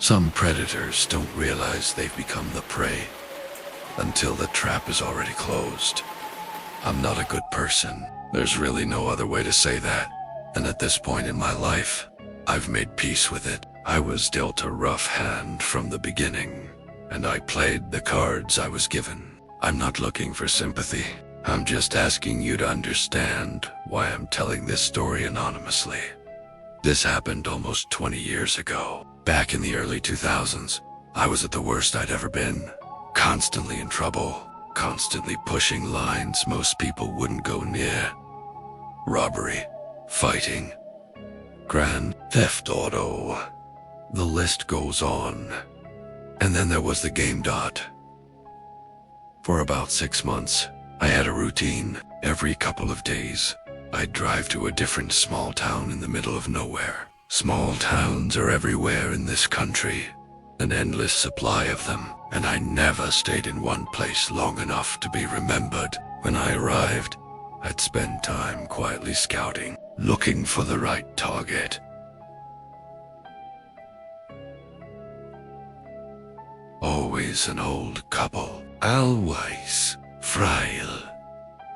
Some predators don't realize they've become the prey until the trap is already closed. I'm not a good person. There's really no other way to say that. And at this point in my life, I've made peace with it. I was dealt a rough hand from the beginning, and I played the cards I was given. I'm not looking for sympathy. I'm just asking you to understand why I'm telling this story anonymously. This happened almost 20 years ago. Back in the early 2000s, I was at the worst I'd ever been. Constantly in trouble, constantly pushing lines most people wouldn't go near. Robbery, fighting, grand theft auto. The list goes on. And then there was the game dot. For about 6 months, I had a routine. Every couple of days, I'd drive to a different small town in the middle of nowhere. Small towns are everywhere in this country, an endless supply of them, and I never stayed in one place long enough to be remembered. When I arrived, I'd spend time quietly scouting, looking for the right target. Always an old couple, always frail,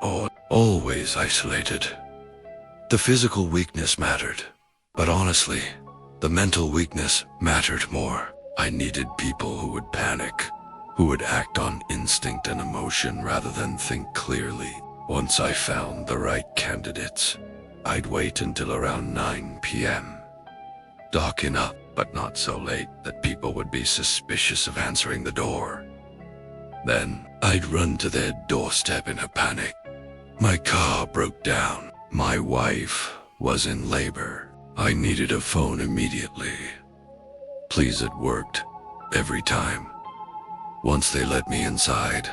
or always isolated. The physical weakness mattered, but honestly, the mental weakness mattered more. I needed people who would panic, who would act on instinct and emotion rather than think clearly. Once I found the right candidates, I'd wait until around 9 p.m. Docking up, but not so late that people would be suspicious of answering the door. Then, I'd run to their doorstep in a panic. My car broke down. My wife was in labor. I needed a phone immediately. Please, it worked. Every time. Once they let me inside,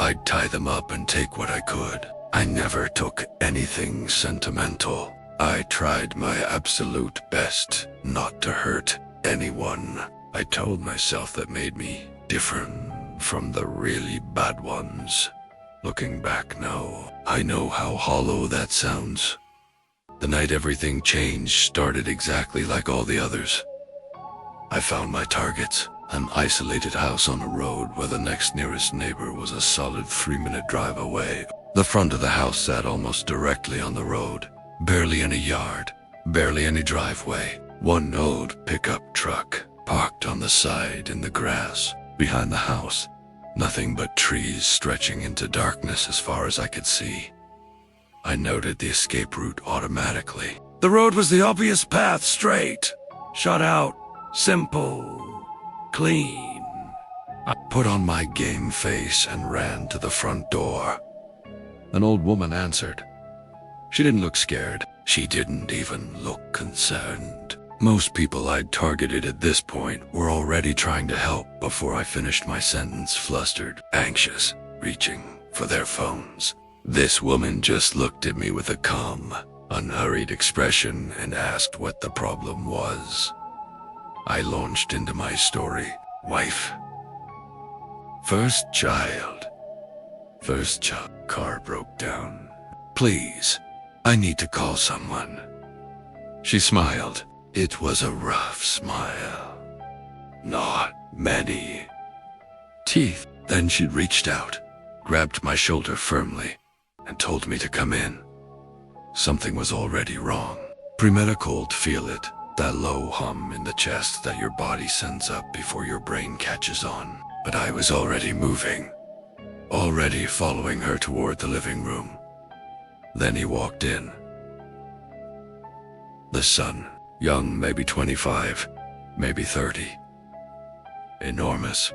I'd tie them up and take what I could. I never took anything sentimental. I tried my absolute best not to hurt anyone. I told myself that made me different from the really bad ones. Looking back now, I know how hollow that sounds. The night everything changed started exactly like all the others. I found my targets, an isolated house on a road where the next nearest neighbor was a solid 3-minute drive away. The front of the house sat almost directly on the road. Barely any yard, barely any driveway. One old pickup truck parked on the side in the grass. Behind the house, nothing but trees stretching into darkness as far as I could see. I noted the escape route automatically. The road was the obvious path, straight, shot out, simple, clean. I put on my game face and ran to the front door. An old woman answered. She didn't look scared. She didn't even look concerned. Most people I'd targeted at this point were already trying to help before I finished my sentence, flustered, anxious, reaching for their phones. This woman just looked at me with a calm, unhurried expression and asked what the problem was. I launched into my story. Wife. First child. Car broke down. Please. I need to call someone. She smiled. It was a rough smile. Not many teeth. Then she reached out, grabbed my shoulder firmly, and told me to come in. Something was already wrong. Pre-med cold, feel it, that low hum in the chest that your body sends up before your brain catches on. But I was already moving, already following her toward the living room. Then he walked in. The son, young, maybe 25, maybe 30. Enormous,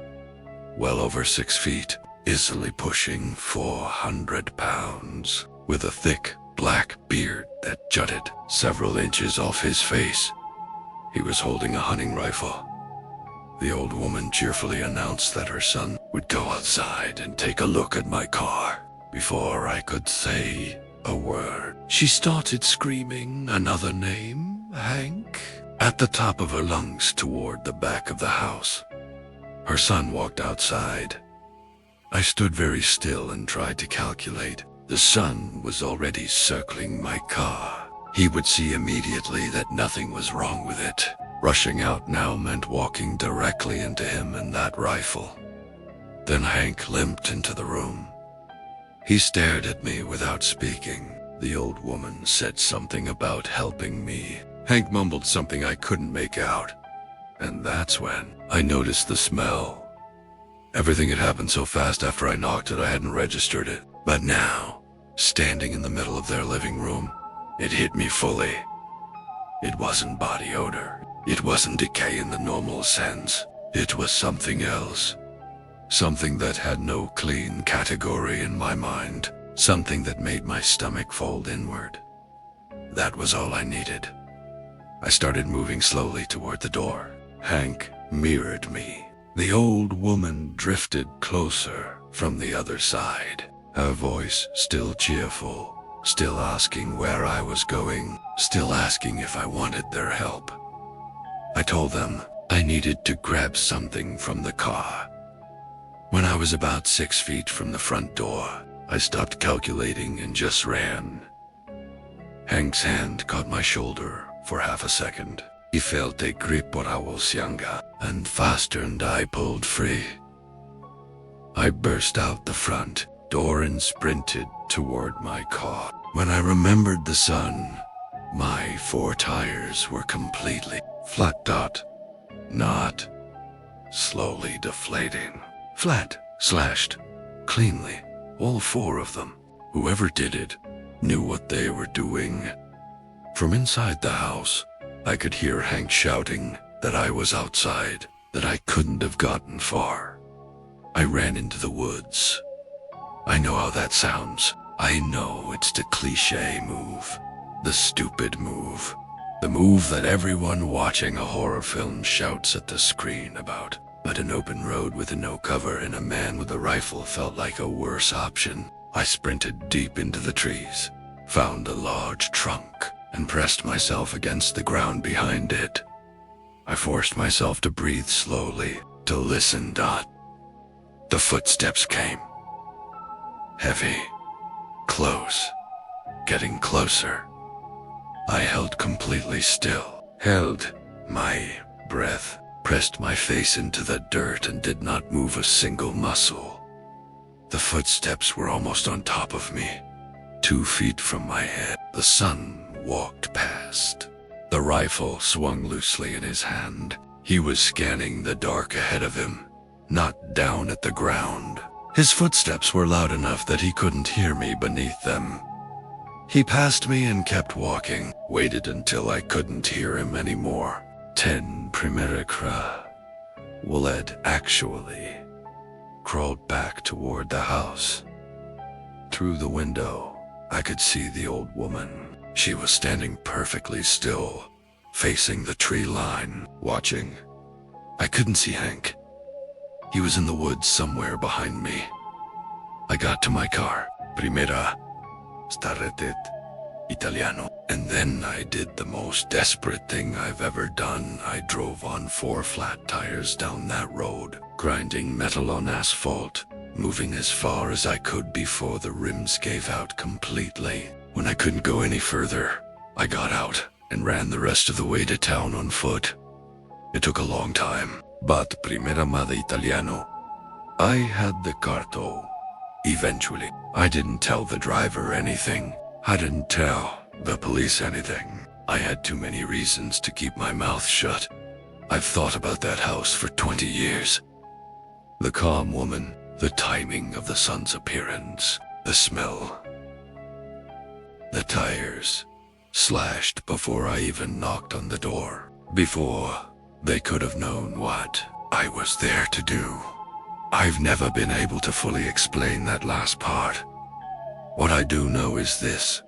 well over 6 feet, easily pushing 400 pounds, with a thick, black beard that jutted several inches off his face. He was holding a hunting rifle. The old woman cheerfully announced that her son would go outside and take a look at my car. Before I could say a word, she started screaming another name, Hank, at the top of her lungs toward the back of the house. Her son walked outside. I stood very still and tried to calculate. The son was already circling my car. He would see immediately that nothing was wrong with it. Rushing out now meant walking directly into him and that rifle. Then Hank limped into the room. He stared at me without speaking. The old woman said something about helping me. Hank mumbled something I couldn't make out. And that's when I noticed the smell. Everything had happened so fast after I knocked it I hadn't registered it. But now, standing in the middle of their living room, it hit me fully. It wasn't body odor. It wasn't decay in the normal sense. It was something else. Something that had no clean category in my mind. Something that made my stomach fold inward. That was all I needed. I started moving slowly toward the door. Hank mirrored me. The old woman drifted closer from the other side. Her voice still cheerful, still asking where I was going, still asking if I wanted their help. I told them I needed to grab something from the car. When I was about 6 feet from the front door, I stopped calculating and just ran. Hank's hand caught my shoulder for half a second. He felt a grip por I was younger, and faster and I pulled free. I burst out the front door and sprinted toward my car. When I remembered the sun, my 4 tires were completely flat dot, not slowly deflating. Flat, slashed, cleanly, all 4 of them. Whoever did it knew what they were doing. From inside the house, I could hear Hank shouting that I was outside, that I couldn't have gotten far. I ran into the woods. I know how that sounds. I know it's the cliché move, the stupid move, the move that everyone watching a horror film shouts at the screen about. But an open road with no cover and a man with a rifle felt like a worse option. I sprinted deep into the trees, found a large trunk, and pressed myself against the ground behind it. I forced myself to breathe slowly, to listen. The footsteps came. Heavy, close, getting closer. I held completely still, held my breath, pressed my face into the dirt and did not move a single muscle. The footsteps were almost on top of me, 2 feet from my head. The sun walked past. The rifle swung loosely in his hand. He was scanning the dark ahead of him, not down at the ground. His footsteps were loud enough that he couldn't hear me beneath them. He passed me and kept walking, waited until I couldn't hear him anymore. 10 Primera Willett actually crawled back toward the house. Through the window, I could see the old woman. She was standing perfectly still, facing the tree line, watching. I couldn't see Hank. He was in the woods somewhere behind me. I got to my car. Primera started Italiano. And then I did the most desperate thing I've ever done. I drove on 4 flat tires down that road, grinding metal on asphalt, moving as far as I could before the rims gave out completely. When I couldn't go any further, I got out and ran the rest of the way to town on foot. It took a long time, but Primera Mada Italiano, I had the carto. Eventually, I didn't tell the driver anything. I didn't tell the police anything. I had too many reasons to keep my mouth shut. I've thought about that house for 20 years. The calm woman, the timing of the sun's appearance, the smell. The tires, slashed before I even knocked on the door. Before they could have known what I was there to do. I've never been able to fully explain that last part. What I do know is this.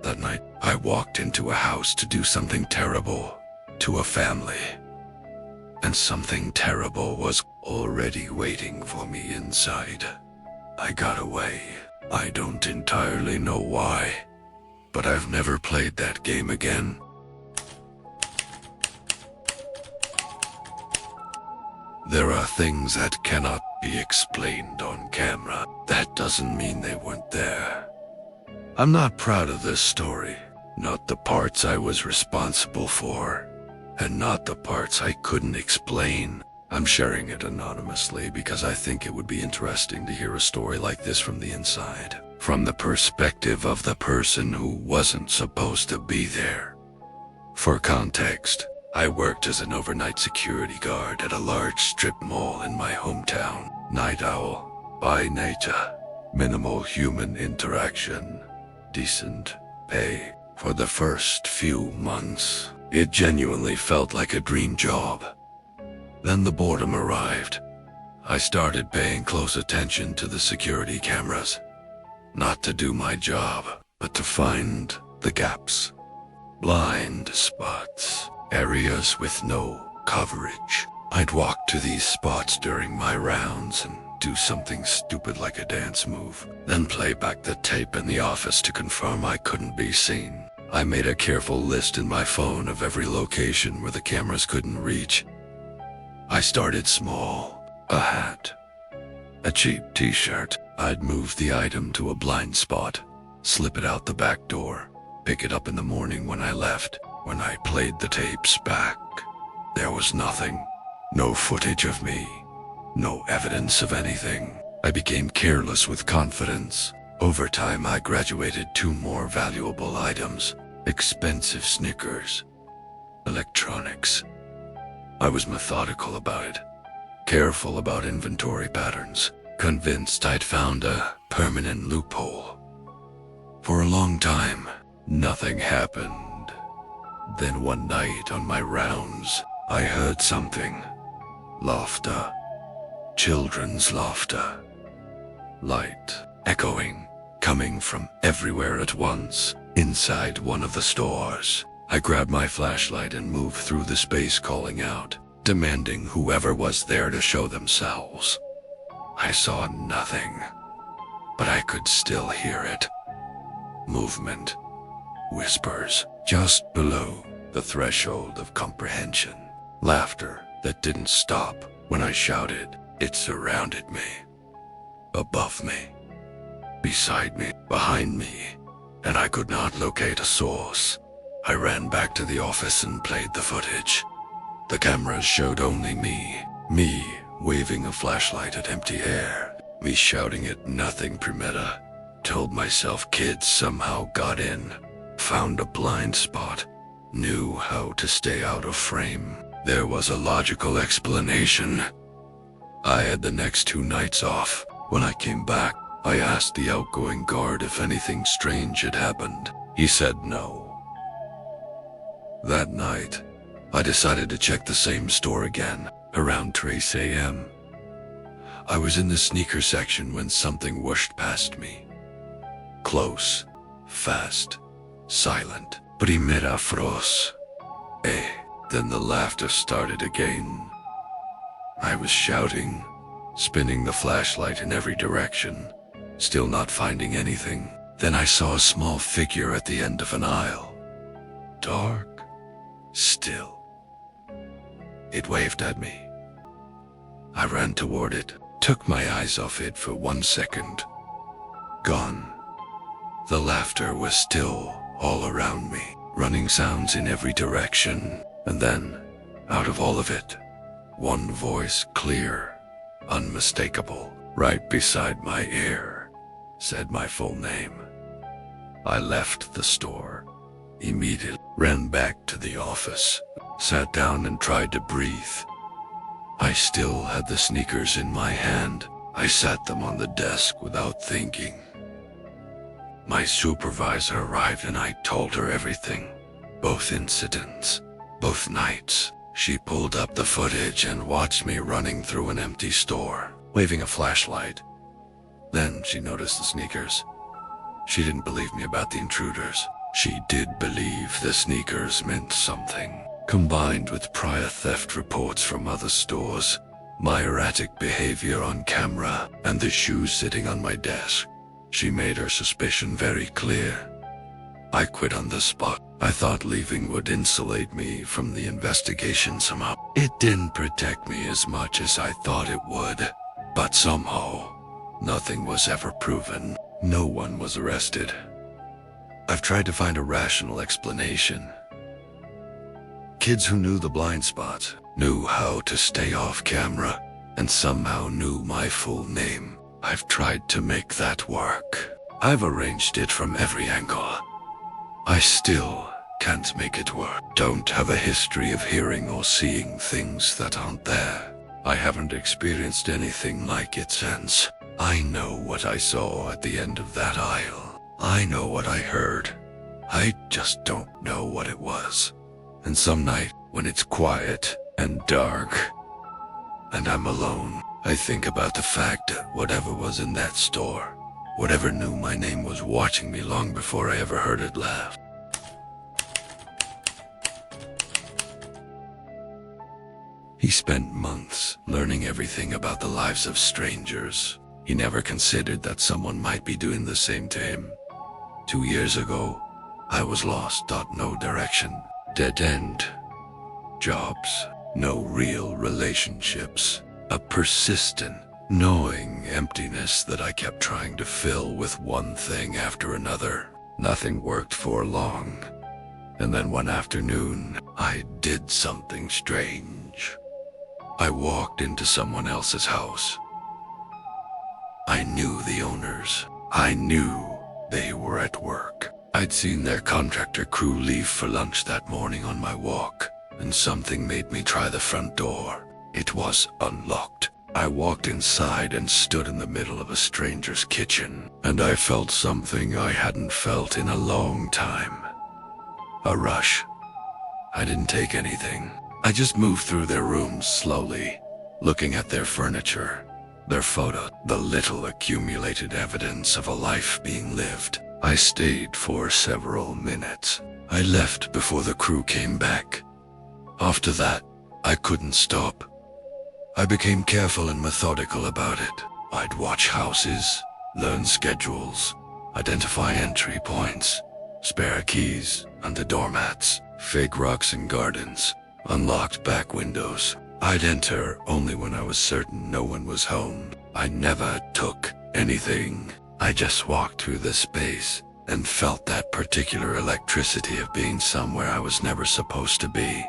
That night, I walked into a house to do something terrible to a family. And something terrible was already waiting for me inside. I got away. I don't entirely know why, but I've never played that game again. There are things that cannot be explained on camera. That doesn't mean they weren't there. I'm not proud of this story, not the parts I was responsible for. and not the parts I couldn't explain. I'm sharing it anonymously because I think it would be interesting to hear a story like this from the inside, from the perspective of the person who wasn't supposed to be there. For context, I worked as an overnight security guard at a large strip mall in my hometown. Night owl by nature, minimal human interaction, decent pay. For the first few months, it genuinely felt like a dream job. Then the boredom arrived. I started paying close attention to the security cameras. Not to do my job, but to find the gaps. Blind spots, areas with no coverage. I'd walk to these spots during my rounds and do something stupid like a dance move, then play back the tape in the office to confirm I couldn't be seen. I made a careful list in my phone of every location where the cameras couldn't reach. I started small. A hat, a cheap t-shirt. I'd move the item to a blind spot, slip it out the back door, pick it up in the morning when I left. When I played the tapes back, there was nothing. No footage of me. No evidence of anything. I became careless with confidence. Over time, I graduated 2 more valuable items. Expensive Snickers. Electronics. I was methodical about it. Careful about inventory patterns. Convinced I'd found a permanent loophole. For a long time, nothing happened. Then one night on my rounds, I heard something. Laughter. Children's laughter. Light, echoing, coming from everywhere at once. Inside one of the stores, I grabbed my flashlight and moved through the space calling out, demanding whoever was there to show themselves. I saw nothing, but I could still hear it. Movement. Whispers just below the threshold of comprehension. Laughter that didn't stop when I shouted. It surrounded me. Above me. Beside me. Behind me. And I could not locate a source. I ran back to the office and played the footage. The cameras showed only me. Me waving a flashlight at empty air. Me shouting at nothing Primetta. Told myself kids somehow got in. Found a blind spot. Knew how to stay out of frame. There was a logical explanation. I had the next 2 nights off. When I came back, I asked the outgoing guard if anything strange had happened. He said no. That night, I decided to check the same store again, around 3 a.m. I was in the sneaker section when something whooshed past me. Close, fast, silent. Primera froz. Then the laughter started again. I was shouting, spinning the flashlight in every direction, still not finding anything. Then I saw a small figure at the end of an aisle. Dark, still. It waved at me. I ran toward it, took my eyes off it for 1 second. Gone. The laughter was still all around me, running sounds in every direction. And then, out of all of it, one voice, clear, unmistakable, right beside my ear, said my full name. I left the store, immediately ran back to the office, sat down and tried to breathe. I still had the sneakers in my hand. I sat them on the desk without thinking. My supervisor arrived and I told her everything, both incidents, both nights. She pulled up the footage and watched me running through an empty store, waving a flashlight. Then she noticed the sneakers. She didn't believe me about the intruders. She did believe the sneakers meant something. Combined with prior theft reports from other stores, my erratic behavior on camera, and the shoes sitting on my desk, she made her suspicion very clear. I quit on the spot. I thought leaving would insulate me from the investigation somehow. It didn't protect me as much as I thought it would, but somehow, nothing was ever proven. No one was arrested. I've tried to find a rational explanation. kids who knew the blind spots, knew how to stay off camera, and somehow knew my full name. I've tried to make that work. I've arranged it from every angle. I still can't make it work. Don't have a history of hearing or seeing things that aren't there. I haven't experienced anything like it since. I know what I saw at the end of that aisle. I know what I heard. I just don't know what it was. And some night, when it's quiet and dark, and I'm alone, I think about the fact that whatever was in that store, whatever knew my name, was watching me long before I ever heard it laugh. He spent months learning everything about the lives of strangers. He never considered that someone might be doing the same to him. 2 years ago, I was lost, no direction, dead end. Jobs, no real relationships. A persistent, gnawing emptiness that I kept trying to fill with one thing after another. Nothing worked for long. And then one afternoon, I did something strange. I walked into someone else's house. I knew the owners. I knew they were at work. I'd seen their contractor crew leave for lunch that morning on my walk, and something made me try the front door. It was unlocked. I walked inside and stood in the middle of a stranger's kitchen, and I felt something I hadn't felt in a long time. A rush. I didn't take anything. I just moved through their rooms slowly, looking at their furniture, their photo, the little accumulated evidence of a life being lived. I stayed for several minutes. I left before the crew came back. After that, I couldn't stop. I became careful and methodical about it. I'd watch houses, learn schedules, identify entry points, spare keys under doormats, fake rocks in gardens, unlocked back windows. I'd enter only when I was certain no one was home. I never took anything. I just walked through the space and felt that particular electricity of being somewhere I was never supposed to be.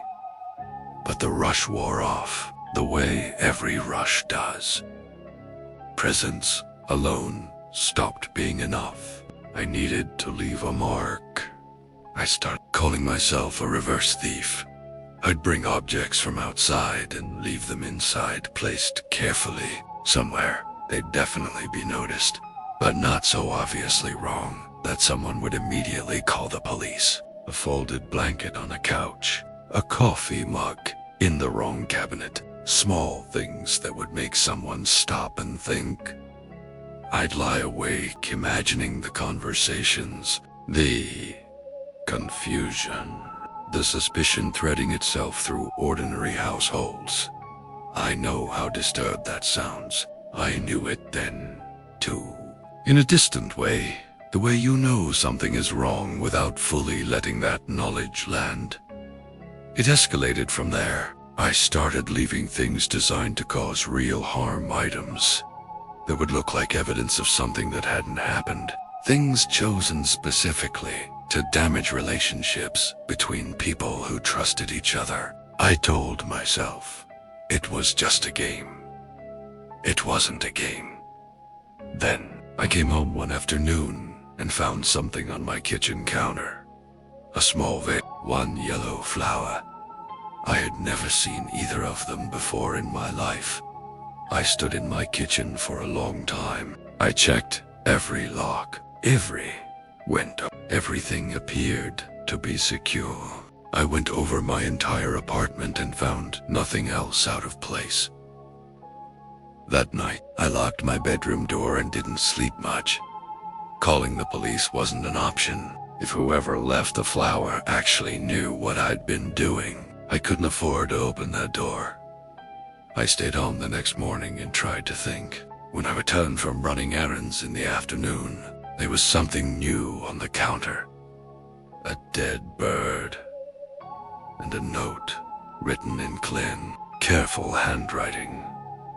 But the rush wore off, the way every rush does. Presence alone stopped being enough. I needed to leave a mark. I started calling myself a reverse thief. I'd bring objects from outside and leave them inside, placed carefully. Somewhere they'd definitely be noticed, but not so obviously wrong that someone would immediately call the police. A folded blanket on a couch, a coffee mug in the wrong cabinet, small things that would make someone stop and think. I'd lie awake imagining the conversations, the confusion, the suspicion threading itself through ordinary households. I know how disturbed that sounds. I knew it then, too. In a distant way, the way you know something is wrong without fully letting that knowledge land. It escalated from there. I started leaving things designed to cause real harm, items that would look like evidence of something that hadn't happened. Things chosen specifically to damage relationships between people who trusted each other. I told myself it was just a game. It wasn't a game. Then I came home one afternoon and found something on my kitchen counter. A small vase, one yellow flower. I had never seen either of them before in my life. I stood in my kitchen for a long time. I checked every lock, every window. Everything appeared to be secure. I went over my entire apartment and found nothing else out of place. That night, I locked my bedroom door and didn't sleep much. Calling the police wasn't an option. If whoever left the flower actually knew what I'd been doing, I couldn't afford to open that door. I stayed home the next morning and tried to think. When I returned from running errands in the afternoon, there was something new on the counter. A dead bird. And a note written in clear, careful handwriting.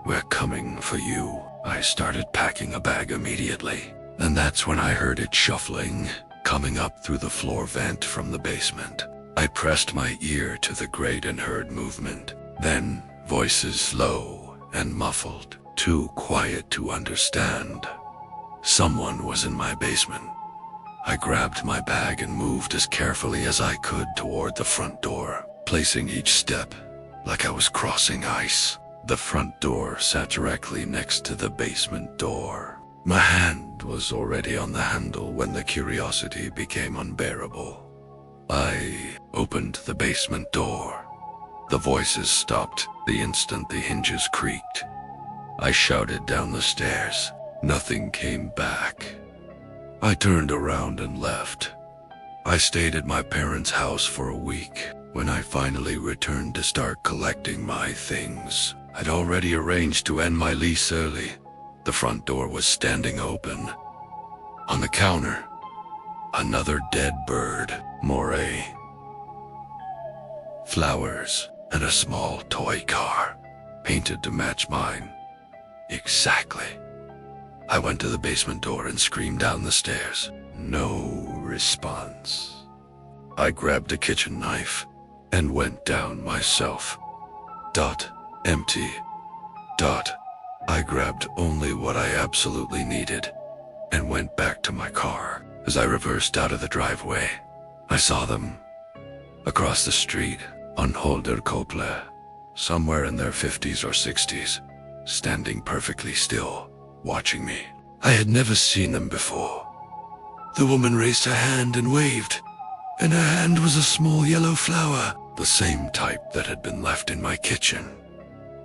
"We're coming for you." I started packing a bag immediately, and that's when I heard it shuffling, coming up through the floor vent from the basement. I pressed my ear to the grate and heard movement. Then voices low and muffled, too quiet to understand. Someone was in my basement. I grabbed my bag and moved as carefully as I could toward the front door, placing each step like I was crossing ice. The front door sat directly next to the basement door. My hand was already on the handle when the curiosity became unbearable. I opened the basement door. The voices stopped the instant the hinges creaked. I shouted down the stairs. Nothing came back. I turned around and left. I stayed at my parents' house for a week. When I finally returned to start collecting my things, I'd already arranged to end my lease early. The front door was standing open. On the counter, another dead bird, moray, flowers, and a small toy car, painted to match mine. Exactly. I went to the basement door and screamed down the stairs. No response. I grabbed a kitchen knife and went down myself. Empty. I grabbed only what I absolutely needed and went back to my car. As I reversed out of the driveway, I saw them across the street on Holderkople, somewhere in their 50s or 60s, standing perfectly still, watching me. I had never seen them before. The woman raised her hand and waved, and her hand was a small yellow flower, the same type that had been left in my kitchen.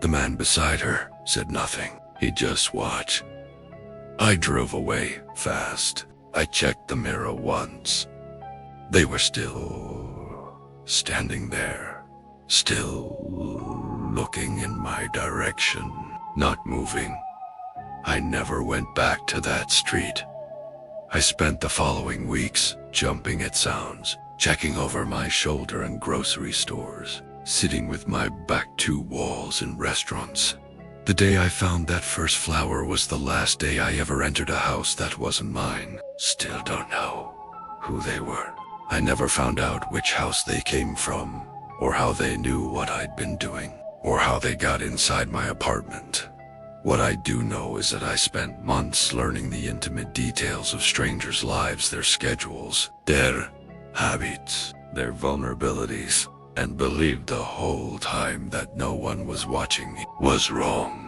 The man beside her said nothing. He just watched. I drove away fast. I checked the mirror once. They were still standing there, still looking in my direction, not moving. I never went back to that street. I spent the following weeks jumping at sounds, checking over my shoulder in grocery stores, sitting with my back to walls in restaurants. The day I found that first flower was the last day I ever entered a house that wasn't mine. Still don't know who they were. I never found out which house they came from, or how they knew what I'd been doing, or how they got inside my apartment. What I do know is that I spent months learning the intimate details of strangers' lives, their schedules, their habits, their vulnerabilities, and believed the whole time that no one was watching me was wrong.